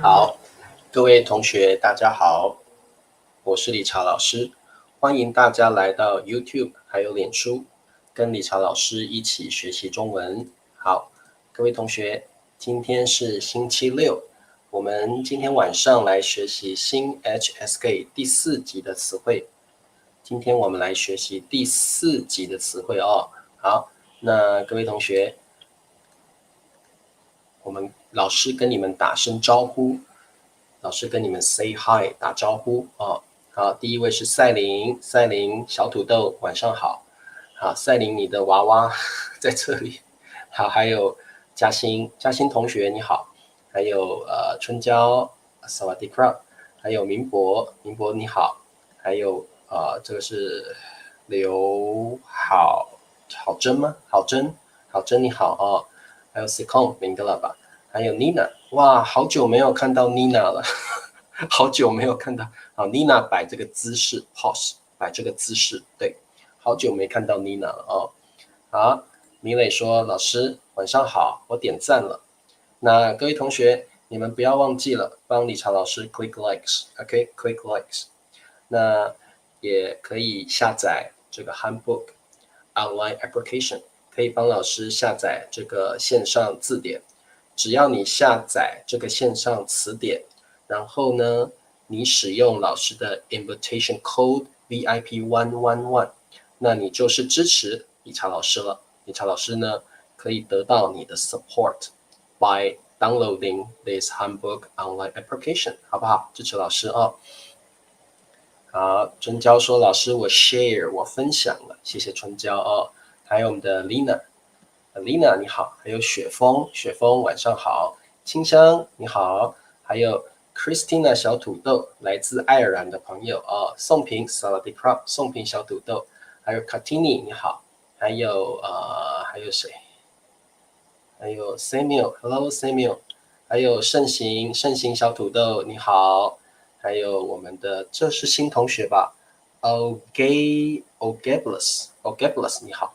好，各位同学，大家好，我是理查老师，欢迎大家来到 YouTube 还有脸书，跟理查老师一起学习中文。好，各位同学，今天是星期六，我们今天晚上来学习新 HSK 第4集的词汇。今天我们来学习第4集的词汇哦。好，那各位同学，我们老师跟你们打声招呼，老师跟你们 say hi 打招呼哦。好，第一位是赛琳，赛琳小土豆，晚上好。好，赛琳你的娃娃在这里。好，还有嘉欣，嘉欣同学你好。还有春娇，萨瓦迪克拉，还有明博，明博你好。还有这个是刘好真吗？好真你好哦。还有 Sikon 明白了吧？还有 Nina， 哇，好久没有看到 Nina 了，好久没有看到。好 ，Nina 摆这个姿势 ，pose 摆这个姿势，对，好久没看到 Nina 了哦。好，米磊说老师晚上好，我点赞了。那各位同学，你们不要忘记了帮理查老师 click likes，OK，click likes。那也可以下载这个 Handbook Online Application。可以帮老师下载这个线上字典，只要你下载这个线上词典，然后呢，你使用老师的 invitation code VIP111，那你就是支持理查老师了。理查老师呢，可以得到你的 support by downloading this handbook online application， 好不好？支持老师哦。好，春娇说老师我 share 我分享了，谢谢春娇哦。还有我们的 Lina 你好，还有雪峰晚上好，清香你好，还有 Christina 小土豆来自爱尔兰的朋友哦，宋平 Saladicrop 宋平小土豆，还有 Katini 你好，还有谁？还有 Samuel Hello Samuel， 还有盛行小土豆你好，还有我们的这是新同学吧？Ogablus 你好。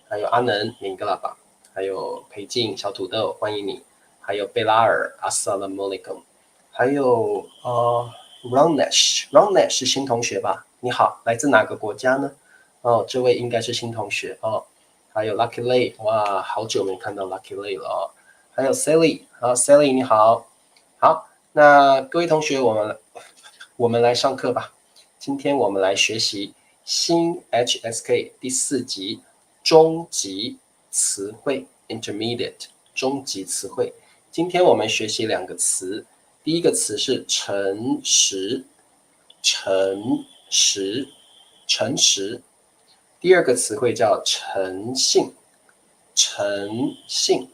还有阿能明格拉巴，还有裴静小土豆欢迎你，还有贝拉尔阿萨拉莫里贡，还有Ronesh 是新同学吧？你好，来自哪个国家呢？哦，这位应该是新同学哦。还有 Lucky Lay， 哇，好久没看到 Lucky Lay 了哦。还有 Sally， 好 Sally 你好，好，那各位同学，我们来上课吧。今天我们来学习新 HSK 第4集。中级词汇 intermediate 中级词汇，今天我们学习2个词，第一个词是诚实，第二个词汇叫诚信，诚信。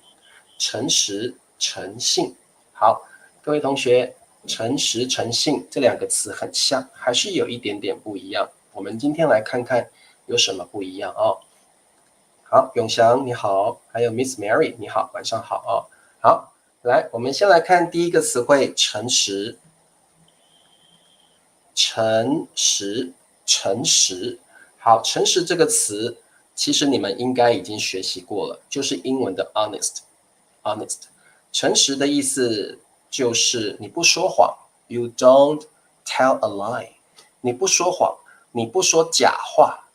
好，各位同学，诚实、诚信这2个词很像，还是有一点点不一样。我们今天来看看有什么不一样哦。好，永祥你好，还有 Miss Mary 你好，晚上好哦。好，来，我们先来看第一个词汇，诚实。好，诚实这个词，其实你们应该已经学习过了，就是英文的 honest。诚实的意思就是你不说谎 ，you don't tell a lie， 你不说谎，你不说假话。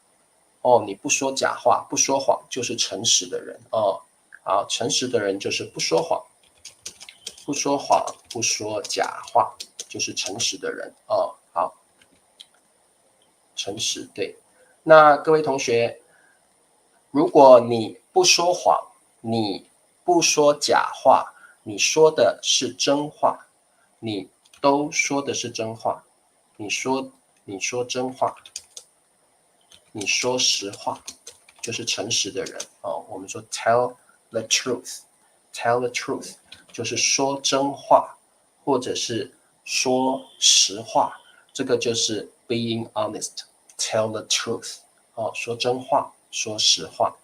哦，你不说假话，不说谎就是诚实的人哦。好，诚实的人就是不说谎，不说假话，就是诚实的人哦。好，诚实对。那各位同学，如果你不说谎，你不说假话，你说的是真话，你都说的是真话，你说真话，你说实话。就是诚实的人哦，我们说 tell the truth， 就是说真话，或者是说实话，这个就是 being honest，tell the truth 哦，说真话，说实话。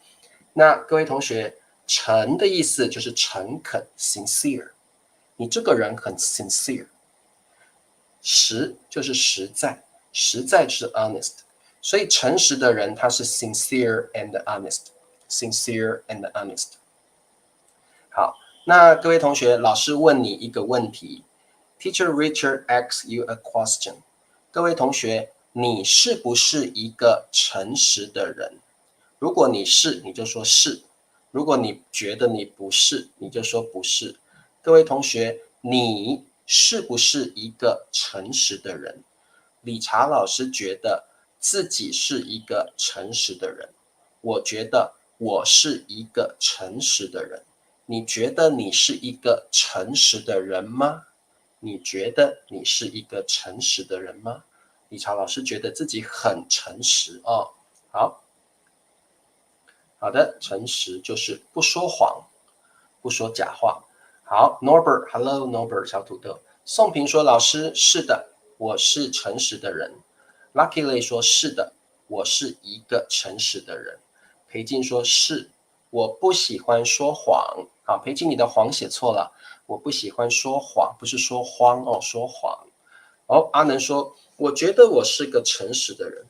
那各位同学，诚的意思就是诚恳 sincere， 你这个人很 sincere， 实就是实在，实在就是 honest。所以诚实的人他是 sincere and honest。好，那各位同学，老师问你一个问题， Teacher Richard asks you a question. 各位同学，你是不是一个诚实的人？如果你是，你就说是；如果你觉得你不是，你就说不是。各位同学，你是不是一个诚实的人？理查老师觉得自己是一个诚实的人，我觉得我是一个诚实的人。你觉得你是一个诚实的人吗？你觉得你是一个诚实的人吗？理查老师觉得自己很诚实哦。好的，诚实就是不说谎，不说假话。好 ，Norbert，Hello Norbert，小土豆。宋平说：“老师，是的，我是诚实的人。” Luckily 说：“是的，我是一个诚实的人。”裴静说：“是，我不喜欢说谎。”好，裴静，你的谎写错了，我不喜欢说谎，不是说谎哦，说谎。哦，阿能说：“我觉得我是个诚实的人。”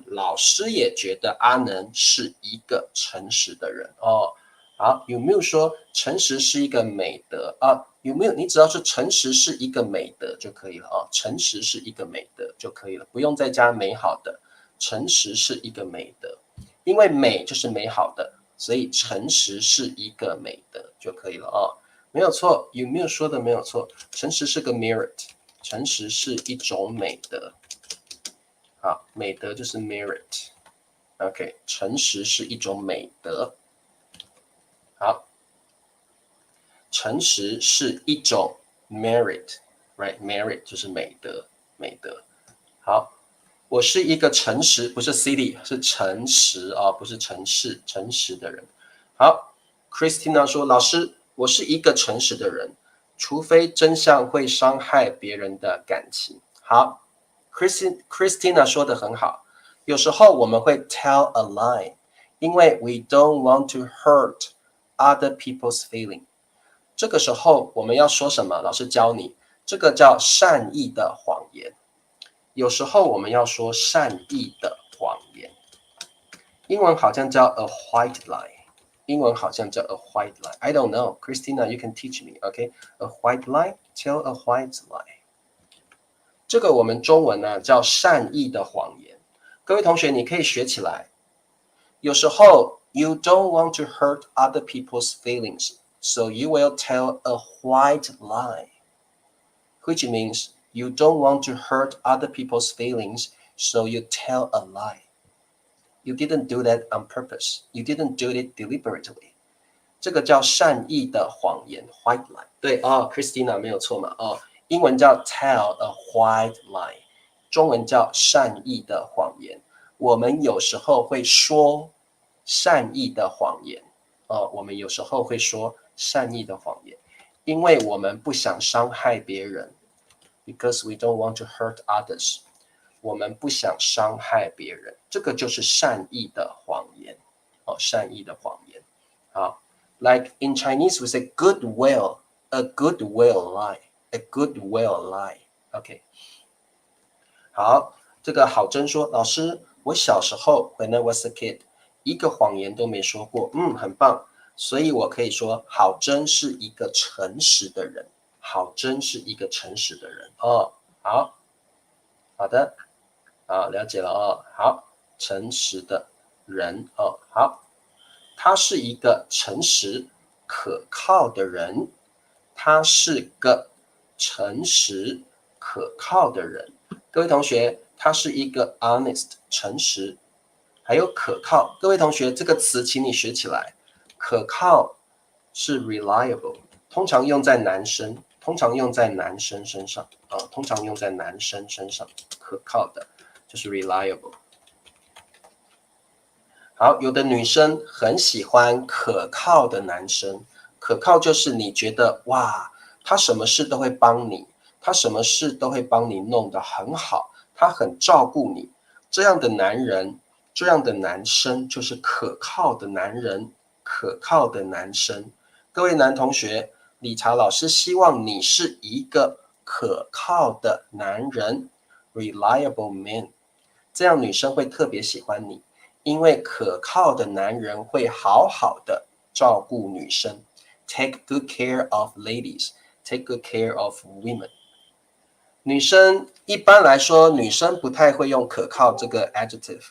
老师也觉得阿能是一个诚实的人哦。好，有没有说诚实是一个美德啊？有没有？你只要是诚实是一个美德就可以了啊。诚实是一个美德就可以了，不用再加美好的。诚实是一个美德，因为美就是美好的，所以诚实是一个美德就可以了啊。没有错，有没有说的没有错？诚实是个 merit， 诚实是一种美德。好，美德就是 merit。OK， 诚实是一种美德。好。诚实是一种 merit，right？merit 就是美德，美德。好，我是一个诚实，不是 city， 是诚实啊，不是城市，诚实的人。好 ，Christina 说，老师，我是一个诚实的人，除非真相会伤害别人的感情。好 ，Christina 说的很好，有时候我们会 tell a lie，因为 we don't want to hurt other people's feeling。这个时候我们要说什么？老师教你，这个叫善意的谎言。有时候我们要说善意的谎言，英文好像叫 a white lie， 英文好像叫 a white lie。I don't know, Christina, you can teach me, OK? A white lie, tell a white lie。这个我们中文呢叫善意的谎言。各位同学，你可以学起来。有时候 you don't want to hurt other people's feelings。So you will tell a white lie, which means you don't want to hurt other people's feelings, so you tell a lie. You didn't do that on purpose. You didn't do it deliberately. 这个叫善意的谎言 white lie。对哦 Christina 没有错嘛哦，英文叫 tell a white lie， 中文叫善意的谎言。我们有时候会说善意的谎言我们有时候会说善意的谎言，因为我们不想伤害别人 ，because we don't want to hurt others。我们不想伤害别人，这个就是善意的谎言善意的谎言。好 ，like in Chinese we say goodwill, a goodwill lie, a goodwill lie。OK， 好，这个郝真说，老师，我小时候 when I was a kid， 一个谎言都没说过，很棒。所以我可以说，郝真是一个诚实的人。郝真是一个诚实的人哦。好，好的，了解了哦。好，诚实的人哦。好，他是一个诚实可靠的人。他是个诚实可靠的人。各位同学，他是一个 honest 诚实，还有可靠。各位同学，这个词请你学起来。可靠是 reliable， 通常用在男生，通常用在男生身上通常用在男生身上。可靠的就是 reliable。好，有的女生很喜欢可靠的男生。可靠就是你觉得哇，他什么事都会帮你，他什么事都会帮你弄得很好，他很照顾你。这样的男人，这样的男生就是可靠的男人，可靠的男生。各位男同学，理查老师希望你是一个可靠的男人 ，reliable man， 这样女生会特别喜欢你。因为可靠的男人会好好的照顾女生 ，take good care of ladies, take good care of women。女生一般来说，女生不太会用可靠这个 adjective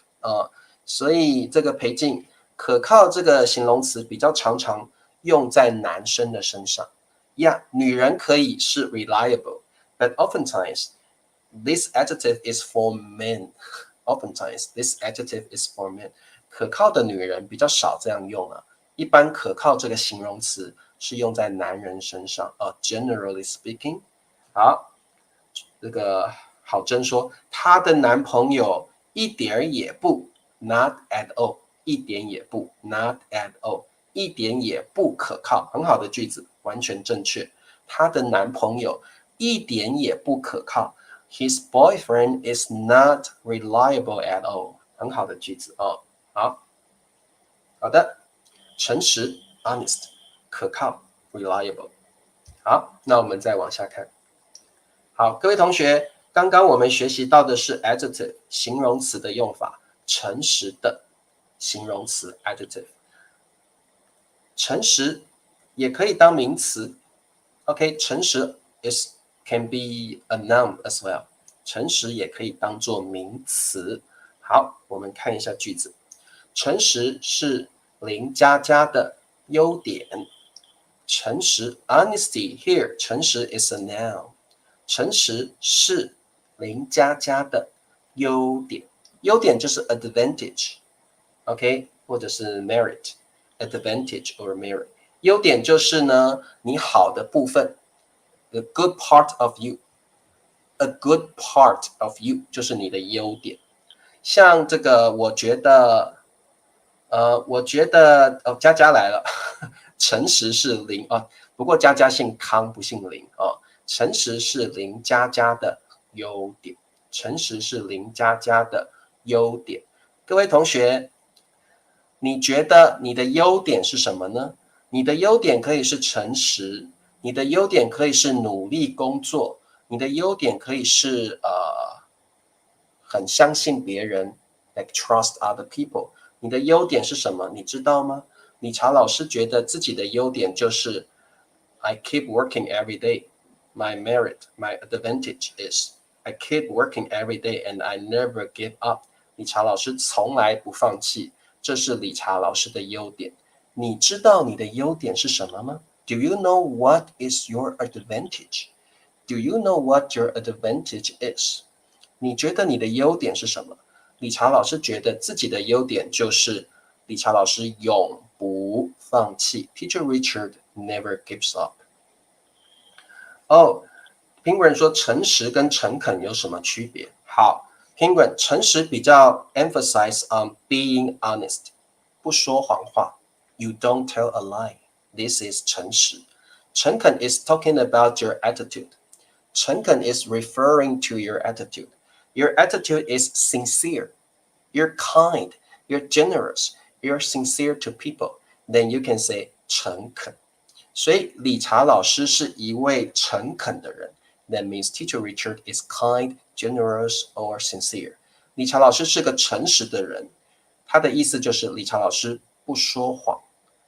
所以这个裴静可靠这个形容词比较常用在男生的身上。女人可以是 reliable, but oftentimes this adjective is for men. Oftentimes this adjective is for men. 可靠的女人比较少这样用一般可靠这个形容词是用在男人身上generally speaking. 好，这个郝真说她的男朋友一点也不 not at all 一点也不 not at all 一点也不可靠，很好的句子，完全正确。她的男朋友一点也不可靠 His boyfriend is not reliable at all 很好的句子好的，诚实 honest 可靠 reliable 好，那我们再往下看。好，各位同学，刚刚我们学习到的是 adjective 形容词的用法，诚实的形容词 adjective。诚实也可以当名词 ，OK， 诚实 can be a noun as well， 诚实也可以当做名词。好，我们看一下句子，诚实是林佳佳的优点。诚实 honesty here 诚实 is a noun， 诚实是林佳佳的优点，优点就是 advantage，OK， 或者是 merit。advantage or merit， 优点就是呢你好的部分 ，the good part of you，a good part of you 就是你的优点。像这个，我觉得佳佳来了，诚实是林不过佳佳姓康不姓林诚实是林佳佳的优点，诚实是林佳佳的优点。各位同学，你觉得你的优点是什么呢？你的优点可以是诚实，你的优点可以是努力工作，你的优点可以是很相信别人 ，like trust other people。你的优点是什么？你知道吗？理查老师觉得自己的优点就是 I keep working every day. My merit, my advantage is I keep working every day and I never give up. 理查老师从来不放弃。这是理查老师的优点。你知道你的优点是什么吗？ Do you know what is your advantage? Do you know what your advantage is? 你觉得你的优点是什么？理查老师觉得自己的优点就是理查老师永不放弃。Teacher Richard never gives up. Penguin 说诚实跟诚恳有什么区别？好。Penguin 诚实比较 emphasize on being honest， 不说谎话。You don't tell a lie. This is 诚实。诚恳 is talking about your attitude. 诚恳 is referring to your attitude. Your attitude is sincere. You're kind. You're generous. You're sincere to people. Then you can say 诚恳。所以理查老师是一位诚恳的人。That means Teacher Richard is kind, generous, or sincere. 理查老师是个诚实的人，他的意思就是理查老师不说谎。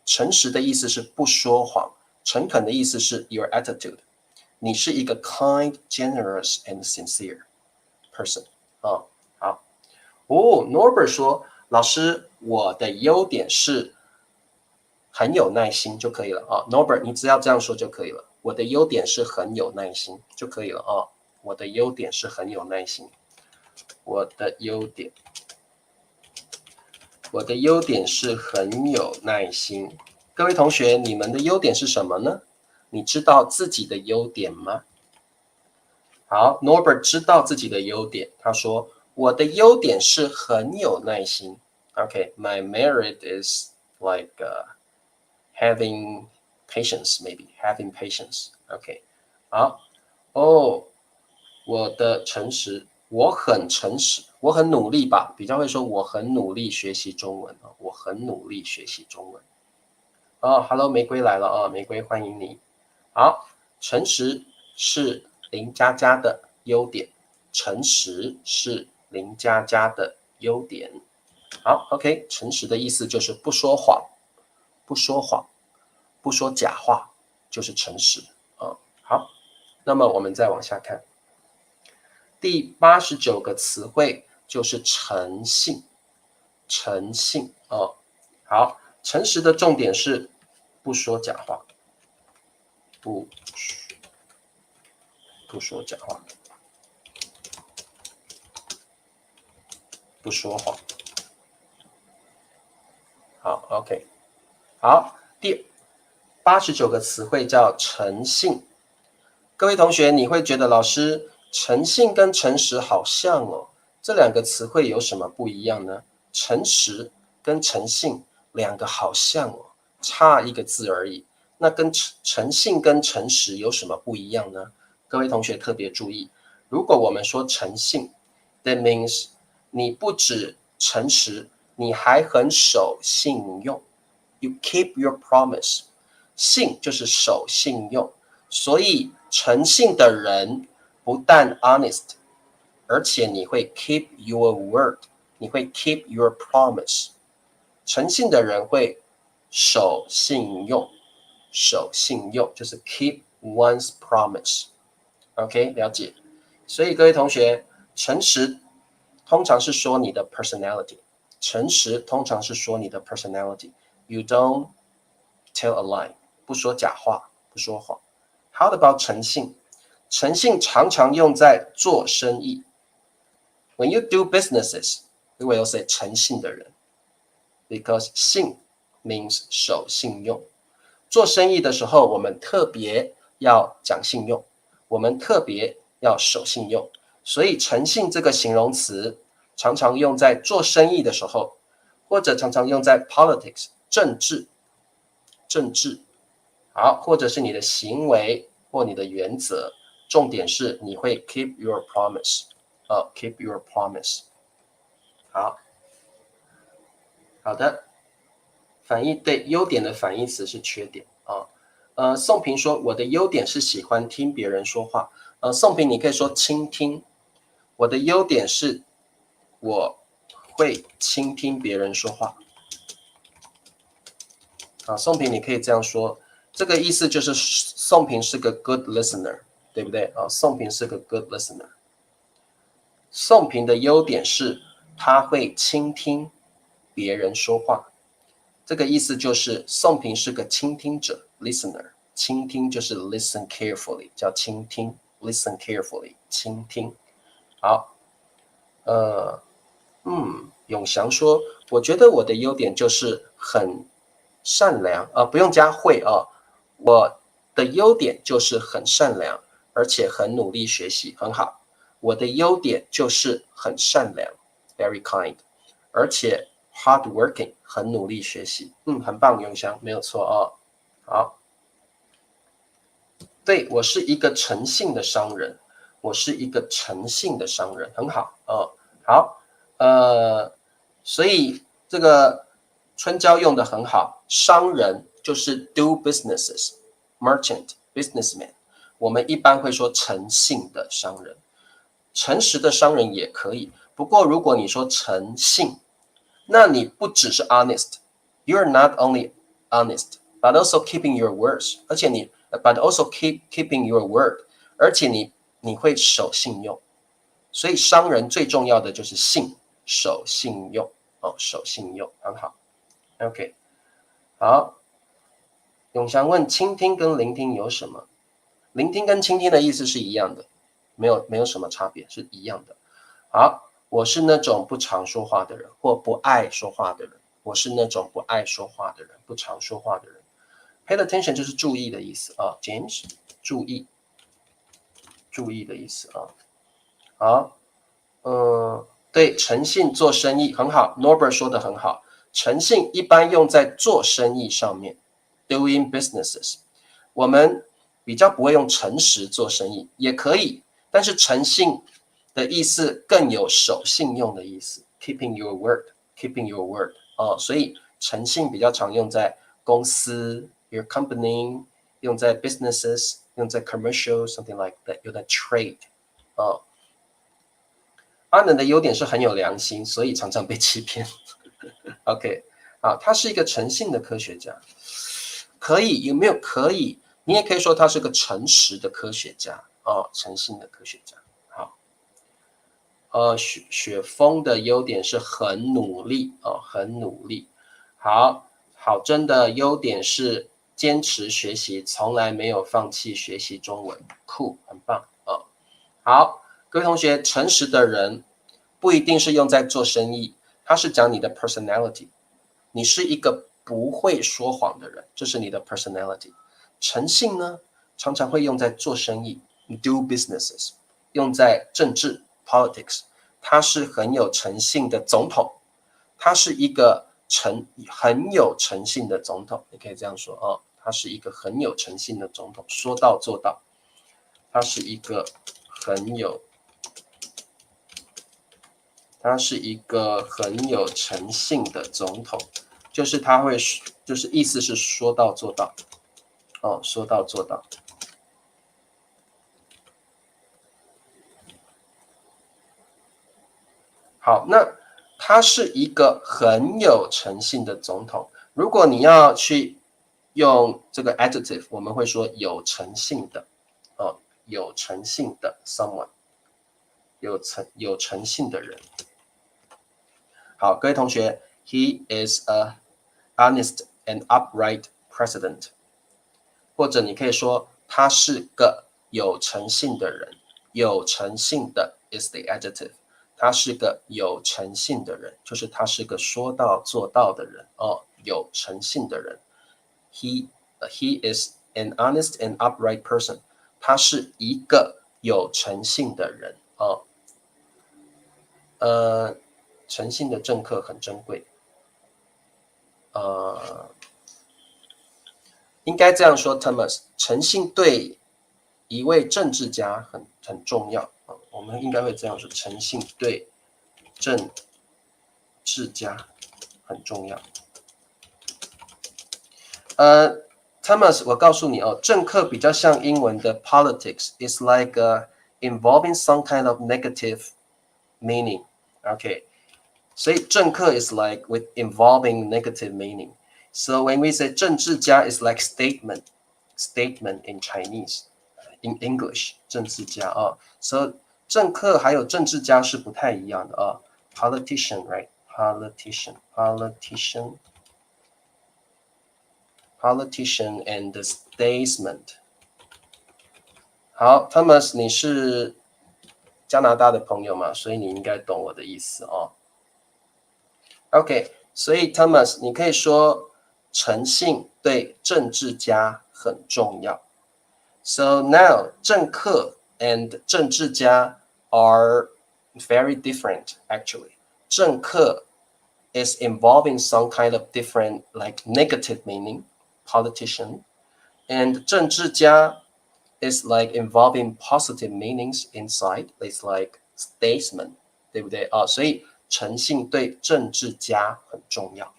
诚实的意思是不说谎，诚恳的意思是 your attitude。你是一个 kind, generous, and sincere person。好，Norbert 说，老师，我的优点是很有耐心就可以了Norbert 你只要这样说就可以了。我的优点是很有耐心就可以了我的优点是很有耐心。我的优点是很有耐心。各位同学，你们的优点是什么呢？你知道自己的优点吗？好 ，Norbert 知道自己的优点，他说我的优点是很有耐心。Okay, my merit is like having patience, maybe having patience. OK， 好我的诚实，我很诚实，我很努力吧，比较会说我很努力学习中文我很努力学习中文。Hello， 玫瑰来了玫瑰欢迎你。好，诚实是林佳佳的优点，诚实是林佳佳的优点。好 ，OK， 诚实的意思就是不说谎，不说假话，就是诚实好，那么我们再往下看。第89个词汇就是诚信，诚信哦。好，诚实的重点是不说假话，不说假话，不说谎。好 ，OK， 好，第89个词汇叫诚信。各位同学，你会觉得老师诚信跟诚实好像哦，这两个词汇有什么不一样呢？诚实跟诚信两个好像哦，差一个字而已。那跟诚信跟诚实有什么不一样呢？各位同学特别注意，如果我们说诚信 ，that means 你不只诚实，你还很守信用。You keep your promise。信就是守信用，所以诚信的人不但 honest， 而且你会 keep your word， 你会 keep your promise。诚信的人会守信用，守信用就是 keep one's promise。OK， 了解。所以各位同学，诚实通常是说你的 personality， 诚实通常是说你的 personality。You don't tell a lie， 不说假话，不说谎。How about 诚信？诚信常常用在做生意。When you do businesses， we will say 诚信的人 ，because 信 means 守信用。做生意的时候，我们特别要讲信用，我们特别要守信用。所以诚信这个形容词常常用在做生意的时候，或者常常用在 politics 政治。好，或者是你的行为或你的原则，重点是你会 keep your promise， keep your promise。好，好的，反义对优点的反义词是缺点啊。宋平说我的优点是喜欢听别人说话。宋平你可以说倾听，我的优点是我会倾听别人说话。宋平你可以这样说，这个意思就是宋平是个 good listener， 对不对宋平是个 good listener。宋平的优点是他会倾听别人说话，这个意思就是宋平是个倾听者 listener， 倾听就是 listen carefully， 叫倾听 listen carefully， 倾听。好，永祥说，我觉得我的优点就是很善良不用加会我的优点就是很善良，而且很努力学习，很好。我的优点就是很善良 ，very kind， 而且 hardworking， 很努力学习。很棒，永祥，没有错好，对，我是一个诚信的商人，我是一个诚信的商人，很好好，所以这个春娇用的很好，商人就是 do businesses， merchant businessman， 我们一般会说诚信的商人，诚实的商人也可以。不过如果你说诚信，那你不只是 honest，you're not only honest but also keeping your words， 而且你 but also keeping your word， 而且你会守信用。所以商人最重要的就是信，守信用守信用很好。OK， 好，永祥问倾听跟聆听有什么？聆听跟倾听的意思是一样的，没有什么差别，是一样的。好，我是那种不常说话的人，或不爱说话的人。我是那种不爱说话的人，不常说话的人。Pay attention 就是注意的意思James， 注意的意思好，对，诚信做生意很好 ，Norbert 说的很好。诚信一般用在做生意上面 ，doing businesses。我们比较不会用诚实做生意，也可以，但是诚信的意思更有守信用的意思 ，keeping your word，keeping your word 所以诚信比较常用在公司 ，your company， 用在 businesses， 用在 commercial，something like that， 用在 trade 阿能的优点是很有良心，所以常常被欺骗。OK， 他是一个诚信的科学家，可以有没有可以？你也可以说他是个诚实的科学家诚信的科学家。好，雪峰的优点是很努力很努力。好真的优点是坚持学习，从来没有放弃学习中文，酷，很棒好，各位同学，诚实的人不一定是用在做生意，它是讲你的 personality， 你是一个不会说谎的人，这是你的 personality。诚信呢，常常会用在做生意 ，do businesses， 用在政治 politics， 他是很有诚信的总统，他是一个很有诚信的总统，你可以这样说他是一个很有诚信的总统，说到做到，他是一个很有诚信的总统，就是他会，就是意思是说到做到说到做到。好，那他是一个很有诚信的总统。如果你要去用这个 adjective， 我们会说有诚信的有诚信的 someone， 有诚信的人。好，各位同学 ，He is a honest and upright president， 或者你可以说他是个有诚信的人。有诚信的 is the adjective， 他是个有诚信的人，就是他是个说到做到的人有诚信的人。He is an honest and upright person， 他是一个有诚信的人诚信的政客很珍贵。应该这样说 ，Thomas， 诚信对一位政治家很重要我们应该会这样说，诚信对政治家很重要。Thomas， 我告诉你政客比较像英文的 politics is like involving some kind of negative meaning。OK， 所以政客 is like with involving negative meaning。So when we say 政治家 is like statement in Chinese, in English 政治家So 政客还有政治家是不太一样的Politician, right? Politician and statesman。好 ，Thomas， 你是加拿大的朋友嘛，所以你应该懂我的意思OK， 所以 Thomas， 你可以说诚信对政治家很重要。So now 政客 and 政治家 are very different actually. 政客 is involving some kind of different like negative meaning, politician, and 政治家 is like involving positive meanings inside. It's like statesman， 对不对所以诚信对政治家很重要，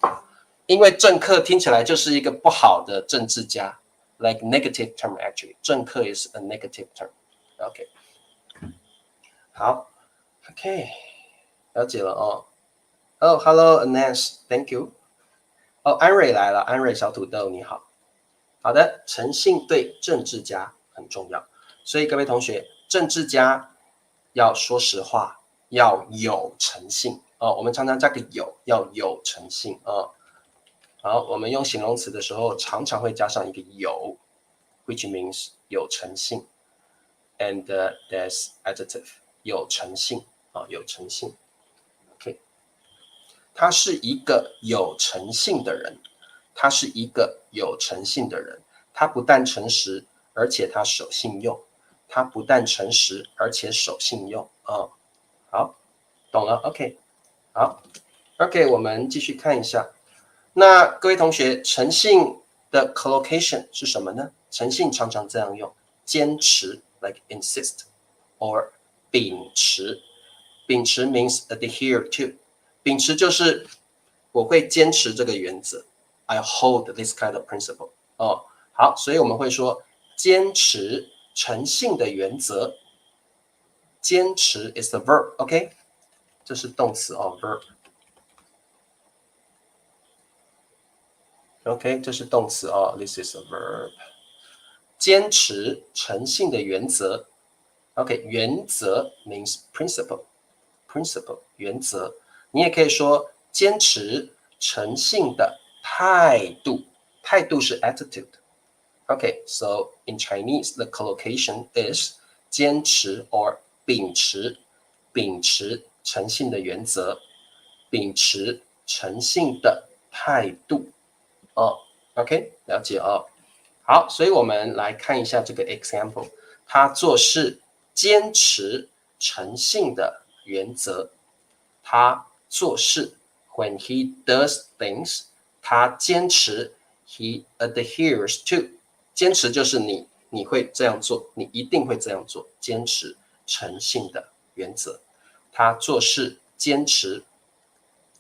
因为政客听起来就是一个不好的政治家 ，like negative term actually。政客 is a negative term。OK， 好 ，OK， 了解了Hello Anas，Thank you。安瑞来了，安瑞小土豆你好。好的，诚信对政治家很重要，所以各位同学，政治家要说实话，要有诚信我们常常加个要有诚信好，我们用形容词的时候，常常会加上一个有 ，which means 有诚信 ，and there's adjective 有诚信有诚信。OK， 他是一个有诚信的人，他是一个有诚信的人，他不但诚实，而且他守信用，他不但诚实，而且守信用好，懂了 ，OK， 好 ，OK， 我们继续看一下。那各位同学，诚信的 collocation 是什么呢？诚信常常这样用，坚持 like insist or 秉持。秉持 means adhere to， 秉持就是我会坚持这个原则 ，I hold this kind of principle。好，所以我们会说坚持诚信的原则。坚持 is the verb，OK， 这是动词verb。OK， 这是动词this is a verb。坚持诚信的原则 ，OK， 原则 means principle。principle 原则。你也可以说坚持诚信的态度，态度是 attitude。Okay, so in Chinese, the collocation is 坚持 or 秉持诚信的原则，秉持诚信的态度。OK, 了解哦。好，所以我们来看一下这个 example， 他做事坚持诚信的原则。他做事 when he does things， 他坚持 he adheres to， 坚持就是你会这样做，你一定会这样做，坚持诚信的原则。他做事坚持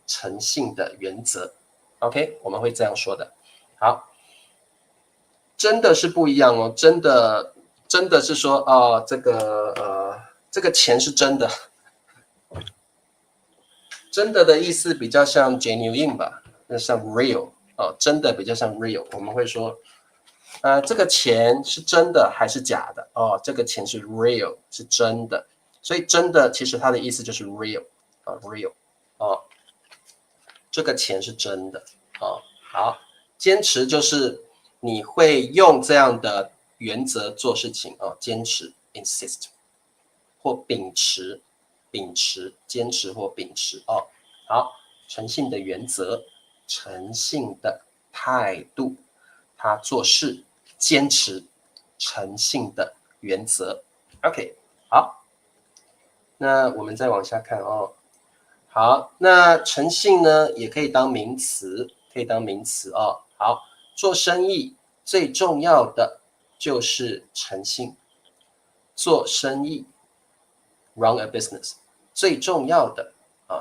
诚信的原则。OK， 我们会这样说的。好，真的是不一样哦，真的是说这个钱是真的，真的的意思比较像 genuine 吧，像 real 真的比较像 real。我们会说，这个钱是真的还是假的？这个钱是 real， 是真的。所以真的其实它的意思就是 real real 这个钱是真的好，坚持就是你会用这样的原则做事情坚持 insist 或秉持坚持或秉持好，诚信的原则，诚信的态度，他做事坚持诚信的原则。OK， 好，那我们再往下看好，那诚信呢也可以当名词，好，做生意最重要的就是诚信。做生意 run a business 最重要的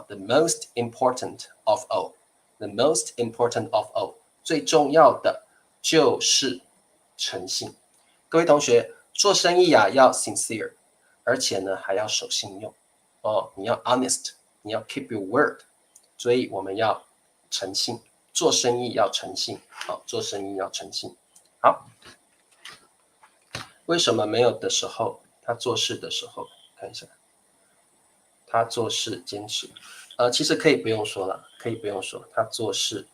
the most important of all， the most important of all 最重要的就是诚信。各位同学，做生意要 sincere， 而且呢还要守信用你要 honest， 你要 keep your word， 所以我们要诚信，做生意要诚信做生意要诚信。好，为什么没有的时候，他做事的时候，看一下，他做事坚持其实可以不用说了，可以不用说，他做事，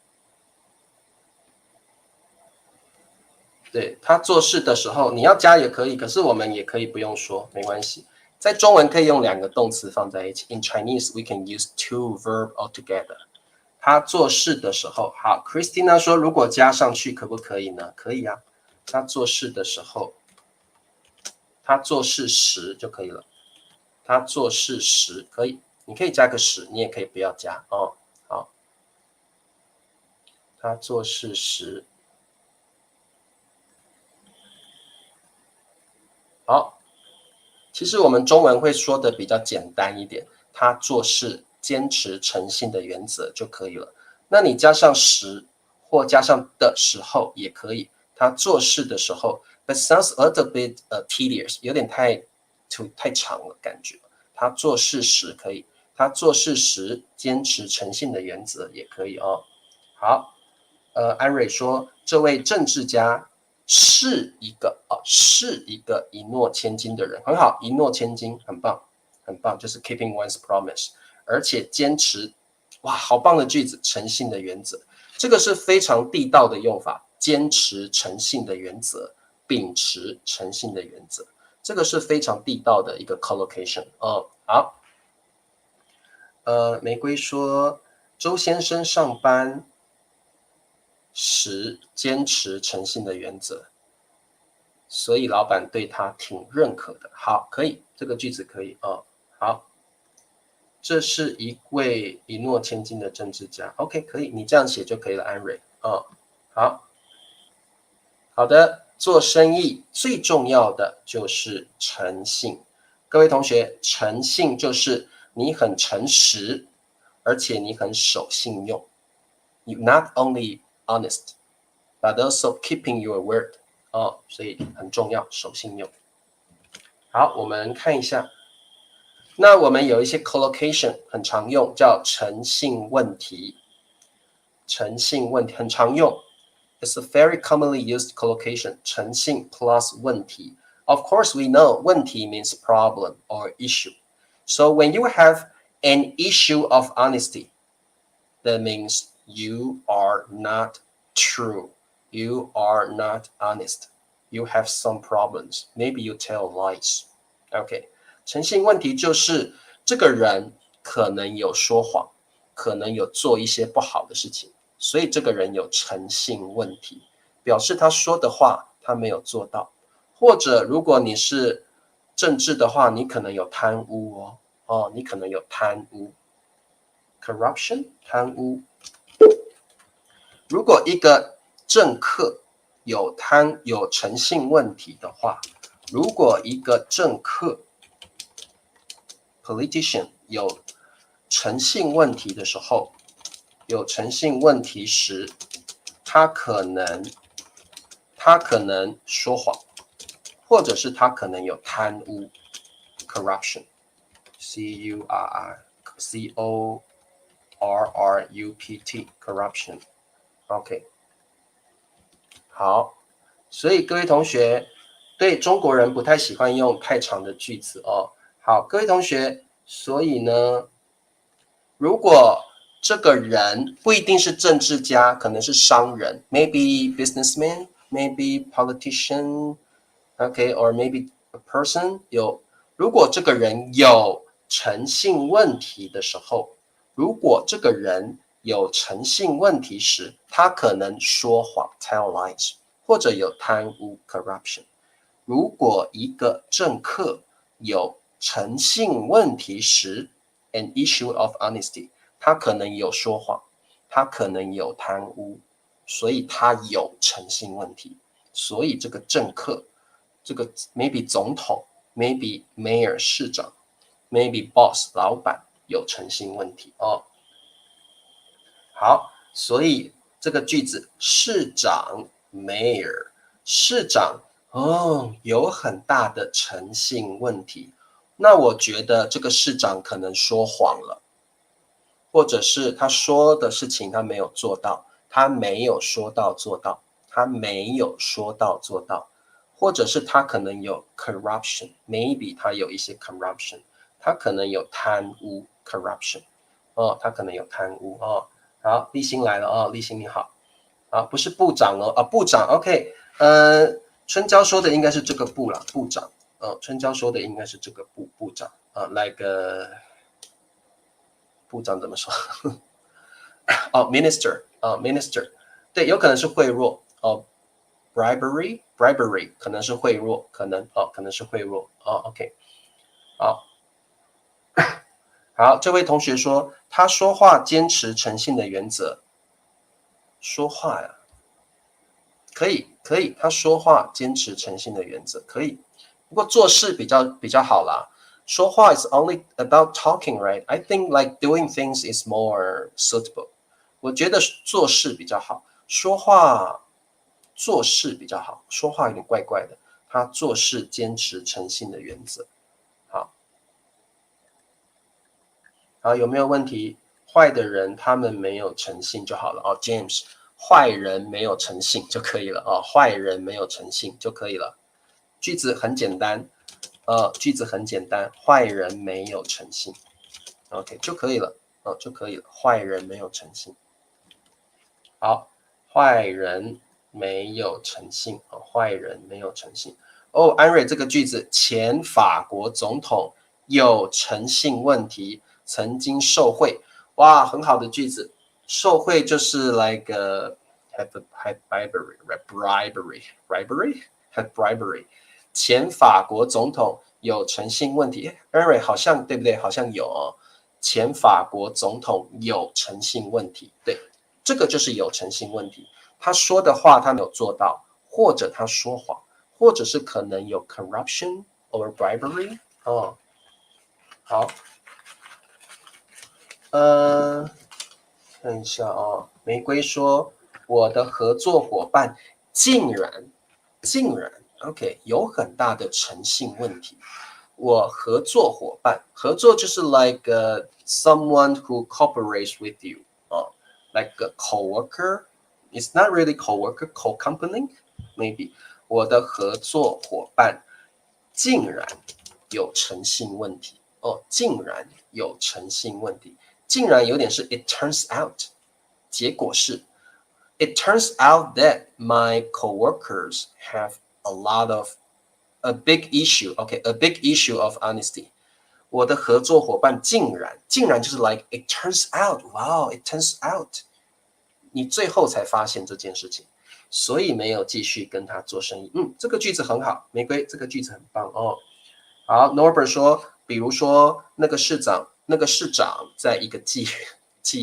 对，他做事的时候，你要加也可以，可是我们也可以不用说，没关系。在中文可以用两个动词放在一起 ，In Chinese we can use two verb altogether。他做事的时候，好 ，Christina 说如果加上去可不可以呢？可以啊，他做事的时候。他做事时就可以了，他做事时可以，你可以加个时，你也可以不要加好，他做事时，好，其实我们中文会说的比较简单一点，他做事坚持诚信的原则就可以了。那你加上时或加上的时候也可以，他做事的时候。But sounds a little bit tedious， 有点太长了感觉。他做事时可以，他做事时坚持诚信的原则也可以好，安瑞说这位政治家是一个一诺千金的人，很好，一诺千金，很棒，很棒，就是 keeping one's promise， 而且坚持，哇，好棒的句子，诚信的原则，这个是非常地道的用法，坚持诚信的原则。秉持诚信的原则，这个是非常地道的一个 collocation 好，玫瑰说周先生上班时坚持诚信的原则，所以老板对他挺认可的。好，可以，这个句子可以好，这是一位一诺千金的政治家。OK， 可以，你这样写就可以了，安瑞好的。做生意最重要的就是诚信，各位同学，诚信就是你很诚实，而且你很守信用。You not only honest, but also keeping your word 所以很重要，守信用。好，我们看一下，那我们有一些 collocation 很常用，叫诚信问题。诚信问题很常用。It's a very commonly used collocation, 诚信 plus 问题. Of course, we know 问题 means problem or issue. So when you have An issue of honesty. That means you are not true. You are not honest. You have some problems. Maybe you tell lies. OK， 诚信问题就是这个人可能有说谎，可能有做一些不好的事情，所以这个人有诚信问题，表示他说的话他没有做到。或者如果你是政治的话，你可能有贪污你可能有贪污 ，corruption 贪污。如果一个政客有诚信问题的话，如果一个政客 politician 有诚信问题的时候，有诚信问题时，他可能说谎，或者是他可能有贪污 corruption corrupt corruption OK 好，所以各位同学对中国人不太喜欢用太长的句子好，各位同学，所以呢，如果这个人不一定是政治家，可能是商人 ，maybe businessman, maybe politician, okay, or maybe a person 如果这个人有诚信问题的时候，如果这个人有诚信问题时，他可能说谎 tell lies， 或者有贪污 corruption。如果一个政客有诚信问题时 an issue of honesty， 他可能有说谎，他可能有贪污，所以他有诚信问题。所以这个政客，这个 maybe 总统 maybe mayor 市长 maybe boss 老板有诚信问题好，所以这个句子市长 mayor 市长有很大的诚信问题。那我觉得这个市长可能说谎了，或者是他说的事情他没有做到，他没有说到做到，他没有说到做到，或者是他可能有 corruption， maybe 他有一些 corruption， 他可能有贪污 corruption， 他可能有贪污好，立新来了立新你好，不是部长部长 OK， 春娇说的应该是这个部啦，部长春娇说的应该是这个部长like 部长怎么说minister minister 对，有可能是贿赂bribery 可能是贿赂，可能是贿赂OK 好，这位同学说他说话坚持诚信的原则，说话呀，可以，他说话坚持诚信的原则可以，不过做事比较好啦。说话 is only about talking, right? I think like doing things is more suitable. 我觉得做事比较好，说话做事比较好，说话有点怪怪的。他做事坚持诚信的原则。好，有没有问题？坏的人他们没有诚信就好了James， 坏人没有诚信就可以了坏人没有诚信就可以了。句子很简单，坏人没有诚信 ，OK 就可以了就可以了。坏人没有诚信，好，坏人没有诚信坏人没有诚信。安瑞这个句子，前法国总统有诚信问题。曾经受贿，哇，很好的句子。受贿就是 like have bribery。前法国总统有诚信问题 ，Henry 好像对不对？好像有前法国总统有诚信问题，对，这个就是有诚信问题。他说的话他没有做到，或者他说谎，或者是可能有 corruption or bribery 好。看一下玫瑰说我的合作伙伴竟然 OK 有很大的诚信问题。我合作伙伴，合作就是 like someone who cooperates with you like a coworker. It's not really coworker, co-company maybe. 我的合作伙伴竟然有诚信问题。竟然有诚信问题，竟然有点是 it turns out， 结果是 it turns out that my coworkers have a big issue，a big issue of honesty。我的合作伙伴竟然就是 like it turns out， wow it turns out， 你最后才发现这件事情，所以没有继续跟他做生意。这个句子很好，玫瑰这个句子很棒哦。好 ，Norbert 说，比如说那个市长在一个妓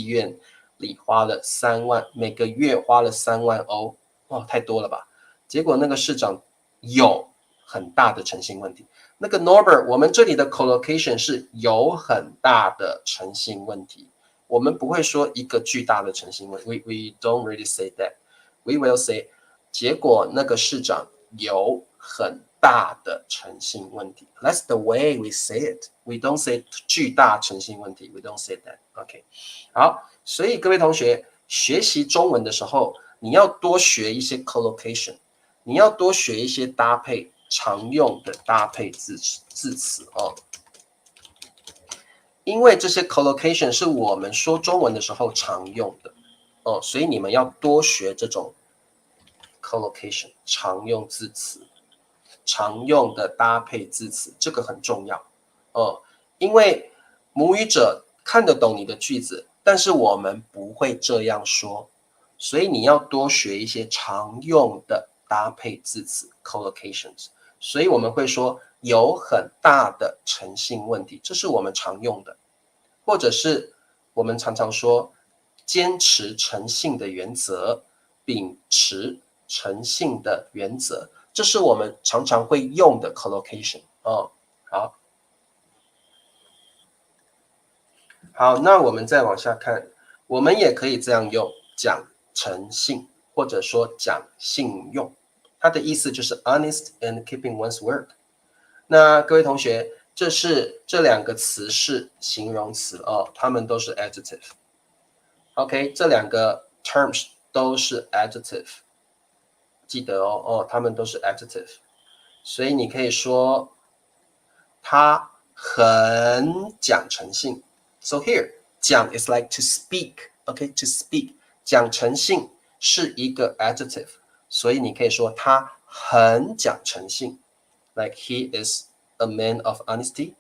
院里花了3万，每个月花了3万欧，哇，太多了吧？结果那个市长有很大的诚信问题。那个 Norbert， 我们这里的 collocation 是有很大的诚信问题，我们不会说一个巨大的诚信问题。We don't really say that. We will say， 结果那个市长有很大的诚信问题。That's the way we say it. We don't say 巨大诚信问题。We don't say that. OK， 好，所以各位同学学习中文的时候，你要多学一些 collocation， 你要多学一些搭配。常用的搭配字词哦，因为这些 collocation 是我们说中文的时候常用的哦，所以你们要多学这种 collocation 常用字词，常用的搭配字词，这个很重要哦，因为母语者看得懂你的句子，但是我们不会这样说，所以你要多学一些常用的搭配字词 collocations。所以我们会说有很大的诚信问题，这是我们常用的，或者是我们常常说坚持诚信的原则，秉持诚信的原则，这是我们常常会用的 collocation 哦。好，那我们再往下看，我们也可以这样用，讲诚信，或者说讲信用。它的意思就是 honest and keeping one's word。那各位同学，这两个词是形容词哦，它们都是 adjective。OK， 这两个 terms 都是 adjective， 记得哦，它们都是 adjective。所以你可以说他很讲诚信。So here， 讲 is like to speak，OK，to speak， 讲诚信是一个 adjective。所以你可以说他很讲诚信 ，like he is a man of honesty，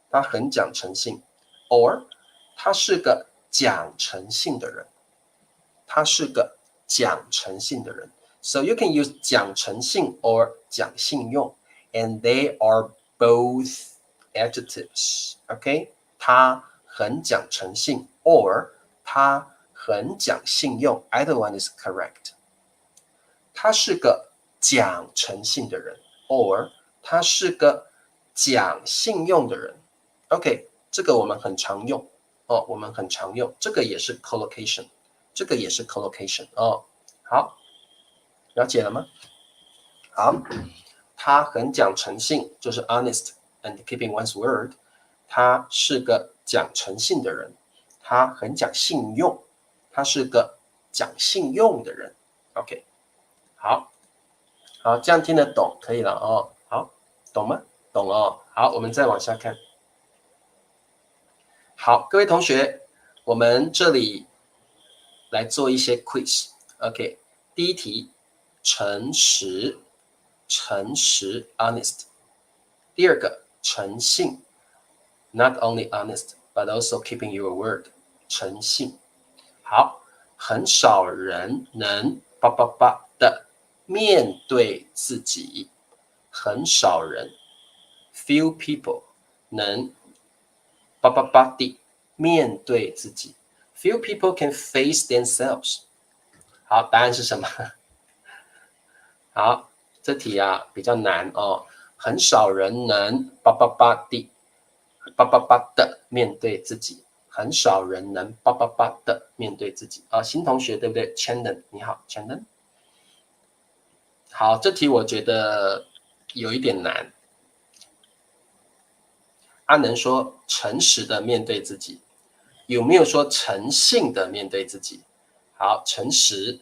他很讲诚信 ，or 他是个讲诚信的人，他是个讲诚信的人。So you can use 讲诚信 or 讲信用 ，and they are both adjectives. OK， 他很讲诚信 or 他很讲信用 ，either one is correct。他是个讲诚信的人 ，or 他是个讲信用的人。OK， 这个我们很常用哦，我们很常用，这个也是 collocation， 这个也是 collocation 哦。好，了解了吗？好，他很讲诚信，就是 honest and keeping one's word。他是个讲诚信的人，他很讲信用，他是个讲信用的人。OK。好，这样听得懂，可以了哦。好，懂吗？懂哦。好，我们再往下看。好，各位同学，我们这里来做一些 quiz。OK， 第一题，诚实 honest。第二个，诚信 not only honest but also keeping your word， 诚信。好，很少人能的面对自己，很少人 few people 能地面对自己 few people can face themselves。 好，答案是什么？好，这题啊比较难哦，很少人能的面对自己，很少人能的面对自己啊。新同学对不对 Chandon 你好 Chandon。好，这题我觉得有一点难。阿能说诚实的面对自己，有没有说诚信的面对自己？好，诚实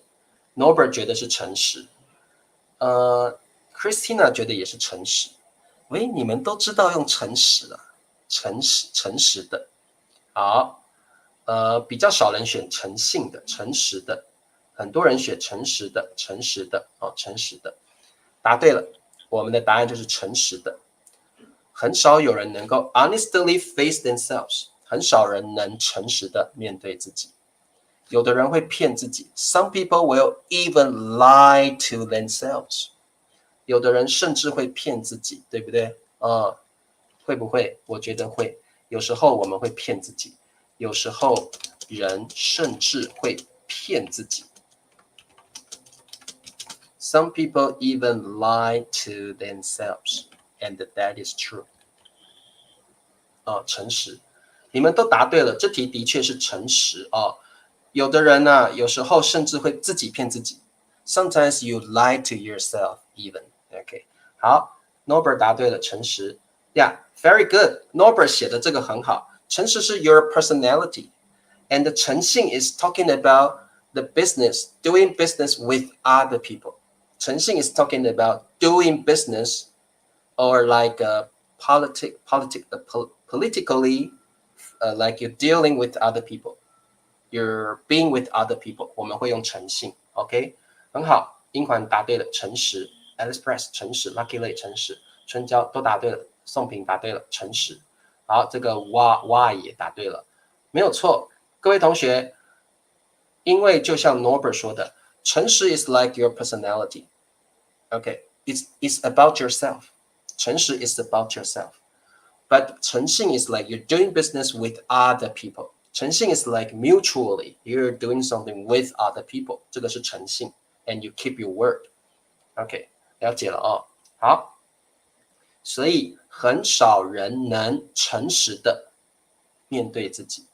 ，Norbert 觉得是诚实，Christina 觉得也是诚实。喂，你们都知道用诚实啊？诚实的。好，比较少人选诚信的，诚实的，很多人选诚实的，诚实的，诚实的。答对了，我们的答案就是诚实的。很少有人能够 honestly face themselves， 很少人能诚实的面对自己。有的人会骗自己 ，some people will even lie to themselves。有的人甚至会骗自己，对不对？会不会？我觉得会。有时候我们会骗自己，有时候人甚至会骗自己。Some people even lie to themselves, and that is true. 诚实，你们都答对了，这题的确是诚实哦。有的人呢，有时候甚至会自己骗自己。Sometimes you lie to yourself even. OK， 好 ，Norbert 答对了，诚实。Yeah, very good. Norbert 写的这个很好。诚实是 your personality, and 诚信 is talking about the business, doing business with other people. 诚信 is talking about doing business or like politically, like you're dealing with other people. You're being with other people， 我们会用诚信 ，OK， 很好，英款答对了，诚实 ，Alice Press 诚实 ，Lucky Lay 诚实，春娇都答对了，宋平答对了，诚实，好，这个 Y 也答对了，没有错，各位同学，因为就像 Norbert 说的，诚实 is like your personality，OK，it's about yourself， 诚实 is about yourself，but 诚信 is like you're doing business with other people。诚信 is like mutually you're doing something with other people， 这个是诚信 ，and you keep your word。OK， 了解了哦。好，所以很少人能诚实的面对自己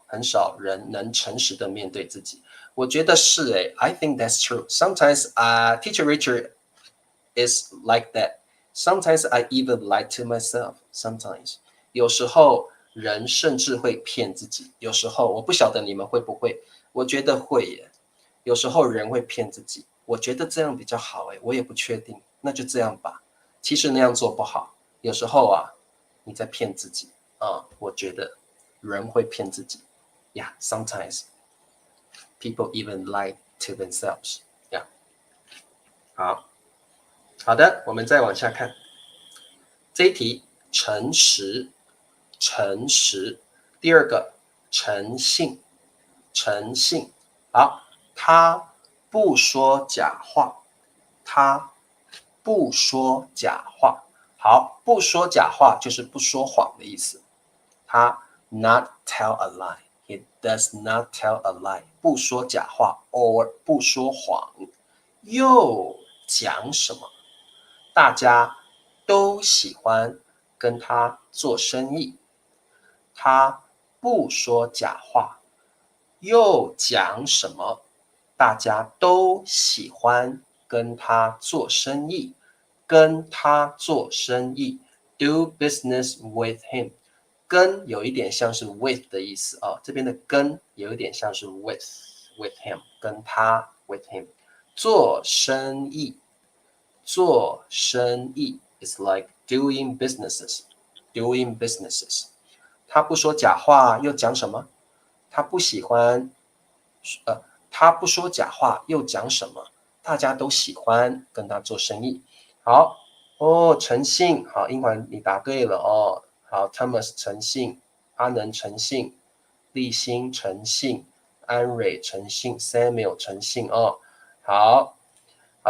很少人能诚实的面对自己。我觉得是I think that's true. Sometimes Teacher Richard is like that. Sometimes I even lie to myself. Sometimes 有时候。人甚至会骗自己，有时候我不晓得你们会不会，我觉得会耶。有时候人会骗自己，我觉得这样比较好我也不确定，那就这样吧。其实那样做不好，有时候你在骗自己我觉得人会骗自己。Yeah, sometimes people even lie to themselves. Yeah. 好的，我们再往下看这一题，诚实。诚实，第二个诚信，诚信。好，他不说假话，他不说假话。好，不说假话就是不说谎的意思。他 not tell a lie, he does not tell a lie， 不说假话 or 不说谎。又讲什么？大家都喜欢跟他做生意。他不说假话，又讲什么？大家都喜欢跟他做生意，跟他做生意 ，do business with him。跟有一点像是 with 的意思这边的跟有一点像是 with him， 跟他 with him。做生意，做生意 is like doing businesses。他不说假话，又讲什么？他不喜欢，他不说假话，又讲什么？大家都喜欢跟他做生意。好诚信，好，英环你答对了好 ，Thomas 诚信，阿能诚信，立新诚信，安蕊诚信 ，Samuel 诚信好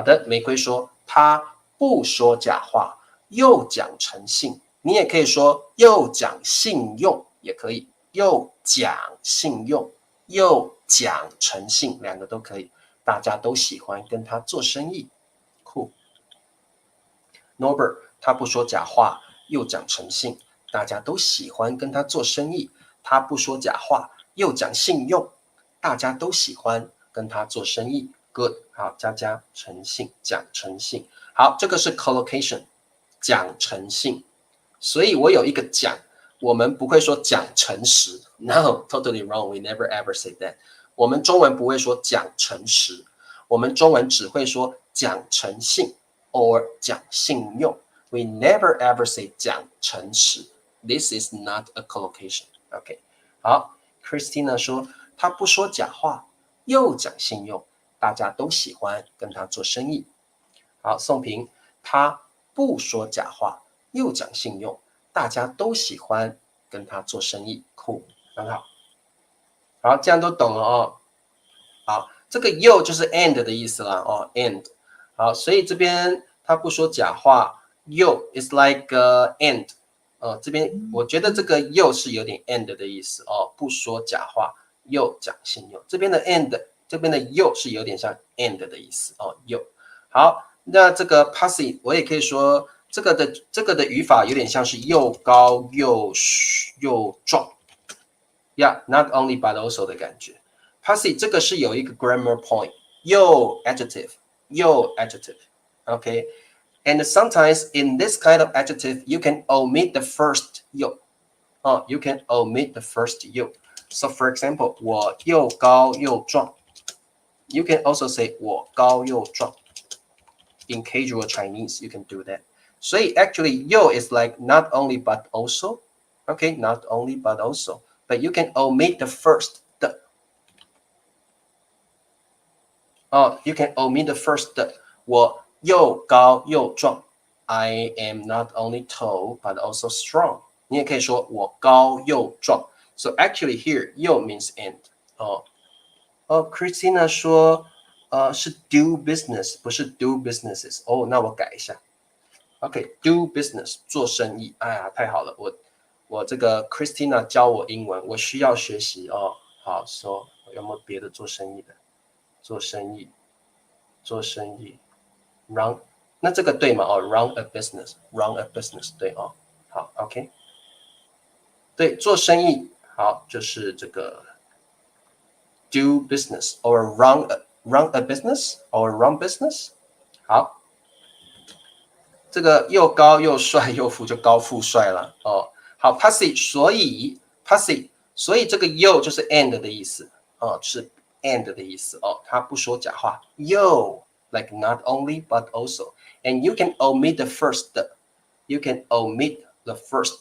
的，玫瑰说他不说假话，又讲诚信。你也可以说又讲信用，也可以又讲信用，又讲诚信，两个都可以。大家都喜欢跟他做生意，酷。Norbert 他不说假话，又讲诚信，大家都喜欢跟他做生意。他不说假话，又讲信用，大家都喜欢跟他做生意。Good， 好，佳佳诚信，讲诚信。好，这个是 collocation， 讲诚信。所以我有一个讲，我们不会说讲诚实 ，No, totally wrong. We never ever say that. 我们中文不会说讲诚实，我们中文只会说讲诚信 or 讲信用。We never ever say 讲诚实 This is not a collocation. OK， 好 ，Christina 说他不说假话，又讲信用，大家都喜欢跟他做生意。好，宋平他不说假话，又讲信用，大家都喜欢跟他做生意。酷，很好。好，这样都懂了哦。好，这个又就是 and 的意思啦哦 and。好，所以这边他不说假话，又 is like and。这边我觉得这个又是有点 and 的意思哦，不说假话，又讲信用。这边的 and， 这边的又是有点像 and 的意思哦，又。好，那这个 passive 我也可以说这个的语法有点像是又高又壮。Yeah, not only but also 的感觉。Passive 这个是有一个 grammar point， 又 adjective， 又 adjective。OK， and sometimes in this kind of adjective, you can omit the first 又。you can omit the first 又。So for example, 我又高又壮。You can also say 我高又壮。In casual Chinese, you can do that. 所以 actually 又 is like not only but also. Okay, not only but also.But you can omit the first 的。you can omit the first 的。我又高又壮。I am not only tall but also strong. 你也可以说我高又壮。So actually here 又 means and. Christina 说是 do business 不是 do businesses。那我改一下。OK，do business 做生意。哎呀，太好了，我这个 Christina 教我英文，我需要学习哦。好，说有没有别的做生意的？做生意 ，run， 那这个对吗？run a business，run a business 对哦。好 ，OK， 对，做生意好就是这个 do business or run a business or run business。好。这个又高又帅又富就高富帅了哦。好 ，passive， 所以这个又就是 and 的意思哦，是 and 的意思哦。他不说假话，又 like not only but also, and you can omit the first. You can omit the first.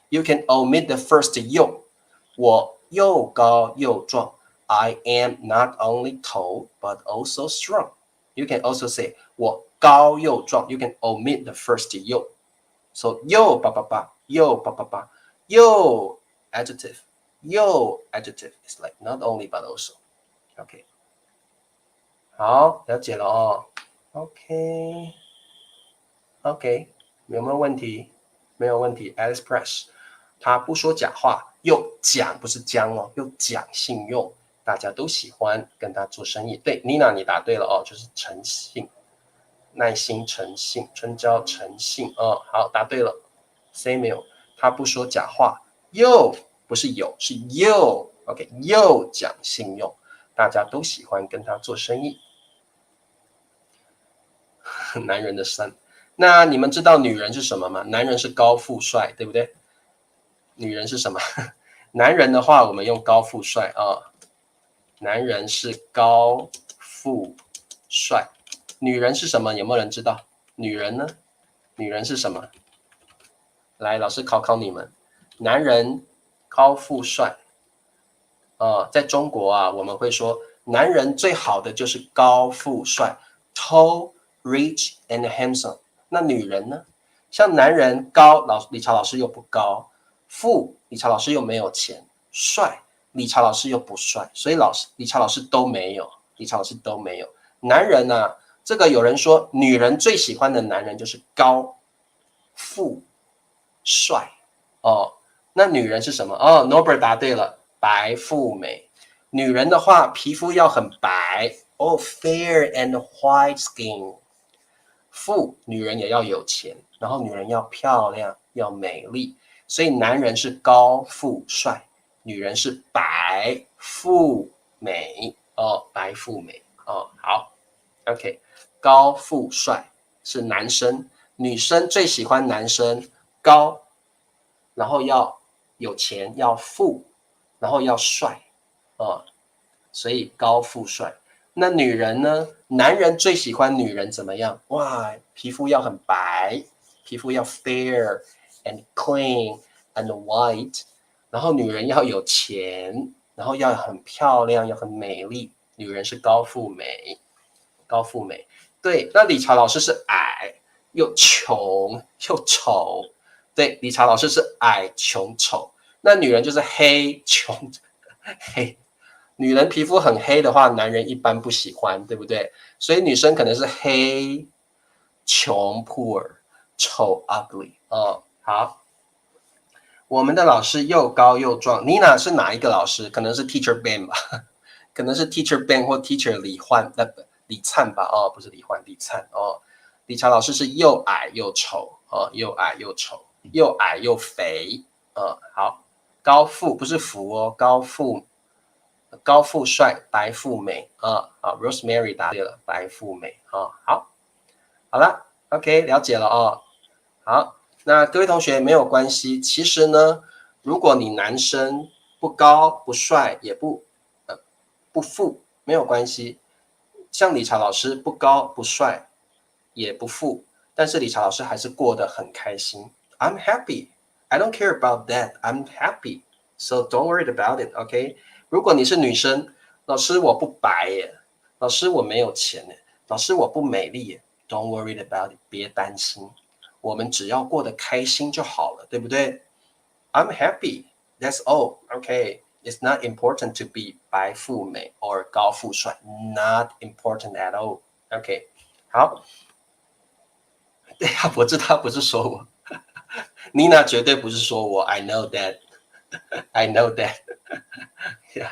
You can omit the first 又。我又高又壮。I am not only tall but also strong. You can also say 我高又壮。You can omit the first 又。So 又叭叭叭，又叭叭叭，又 adjective， 又 adjective is like not only but also。OK， 好，了解了哦。OK， 有没有问题？没有问题。Alice Press， 他不说假话，又讲不是将哦，又讲信用，大家都喜欢跟他做生意。对 ，Nina 你答对了哦，就是诚信。耐心、诚信、春娇、诚信好，答对了。Samuel 他不说假话，又不是有，是又 OK， 又讲信用，大家都喜欢跟他做生意。男人的山，那你们知道女人是什么吗？男人是高富帅，对不对？女人是什么？男人的话，我们用高富帅男人是高富帅。女人是什么？有没有人知道？女人呢？女人是什么？来，老师考考你们。男人高富帅在中国啊，我们会说男人最好的就是高富帅 ，tall, rich and handsome。那女人呢？像男人高，理查老师又不高；富，理查老师又没有钱；帅，理查老师又不帅。所以理查老师都没有，理查老师都没有。男人呢？这个有人说，女人最喜欢的男人就是高、富、帅那女人是什么？Norbert 答对了，白富美。女人的话，皮肤要很白fair and white skin。富，女人也要有钱，然后女人要漂亮，要美丽。所以男人是高富帅，女人是白富美白富美好 ，OK。高富帅是男生，女生最喜欢男生高，然后要有钱，要富，然后要帅所以高富帅。那女人呢？男人最喜欢女人怎么样？哇，皮肤要很白，皮肤要 fair and clean and white， 然后女人要有钱，然后要很漂亮，要很美丽，女人是高富美，高富美。对，那理查老师是矮又穷又丑，对，理查老师是矮穷丑，那女人就是黑穷黑。女人皮肤很黑的话，男人一般不喜欢，对不对？所以女生可能是黑、穷 poor、丑 ugly 哦。好，我们的老师又高又壮。Nina 是哪一个老师？可能是 Teacher Ben 吧，可能是 Teacher Ben 或 Teacher 李灿吧？哦，不是李焕，李灿哦。理查老师是又矮又丑哦，又矮又丑，又矮又肥。好，高富不是福哦，高富帅，白富美啊，Rosemary 答对了，白富美啊，好了 ，OK， 了解了哦。好，那各位同学没有关系，其实呢，如果你男生不高不帅也不富，没有关系。像理查老师不高不帅也不富，但是理查老师还是过得很开心。I'm happy. I don't care about that. I'm happy. So don't worry about it. OK。如果你是女生，老师我不白耶，老师我没有钱耶，老师我不美丽耶 ，Don't worry about it， 别担心，我们只要过得开心就好了，对不对 ？I'm happy, that's all. OK, it's not important to be 白富美 or 高富帅 ，not important at all. OK， 好，对呀，我知道不是说我，Nina 绝对不是说我 ，I know that, I know that 。Yeah，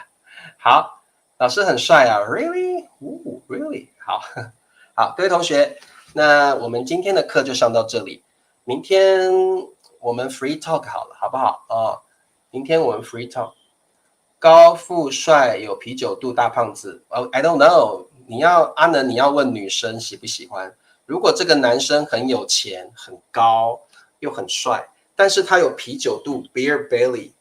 好，老师很帅啊 ，Really？ Really？ 好，好，各位同学，那我们今天的课就上到这里，明天我们 free talk 好了，好不好？哦，明天我们 free talk， 高富帅有啤酒肚大胖子，哦 ，I don't know， 阿能你要问女生喜不喜欢？如果这个男生很有钱、很高又很帅，但是他有啤酒肚 （beer belly），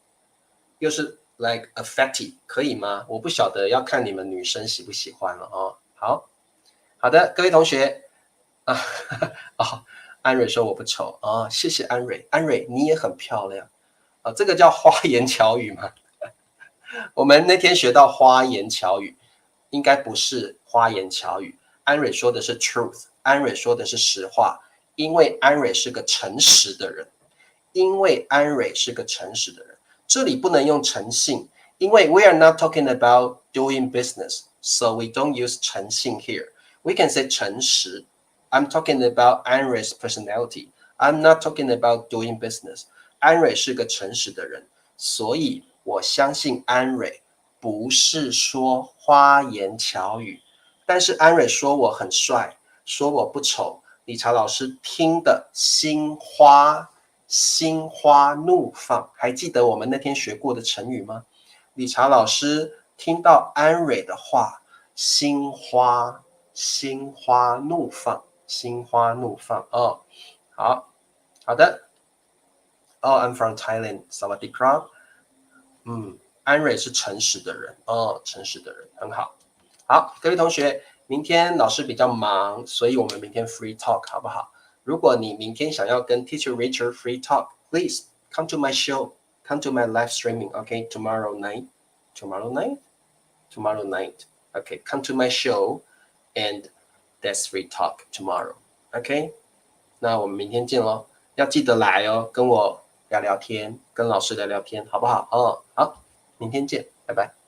又是 like a fatty， 可以吗？我不晓得，要看你们女生喜不喜欢了哦。好的，各位同学啊，哦，安蕊说我不丑哦，谢谢安蕊，安蕊你也很漂亮啊，这个叫花言巧语吗？我们那天学到花言巧语，应该不是花言巧语。安蕊说的是 truth， 安蕊说的是实话，因为安蕊是个诚实的人，因为安蕊是个诚实的人。这里不能用诚信，因为 we are not talking about doing business, so we don't use 诚信 here. We can say 诚实。I'm talking about 安蕊 's personality. I'm not talking about doing business. 安蕊是个诚实的人，所以我相信安蕊不是说花言巧语。但是安蕊说我很帅，说我不丑，理查老师听的心花怒放。还记得我们那天学过的成语吗？理查老师听到安蕊的话，心花怒放，心花怒放哦。好的。Oh, I'm from Thailand. 萨瓦迪卡。安蕊是诚实的人哦，诚实的人很好。好，各位同学，明天老师比较忙，所以我们明天 free talk 好不好？如果你明天想要跟 Teacher Richard free talk, please come to my show, come to my live streaming, okay? Tomorrow night. Okay, come to my show and that's free talk tomorrow. Okay? 那我们明天见咯，要记得来哦，跟我聊聊天，跟老师聊聊天，好不好？好，明天见，拜拜。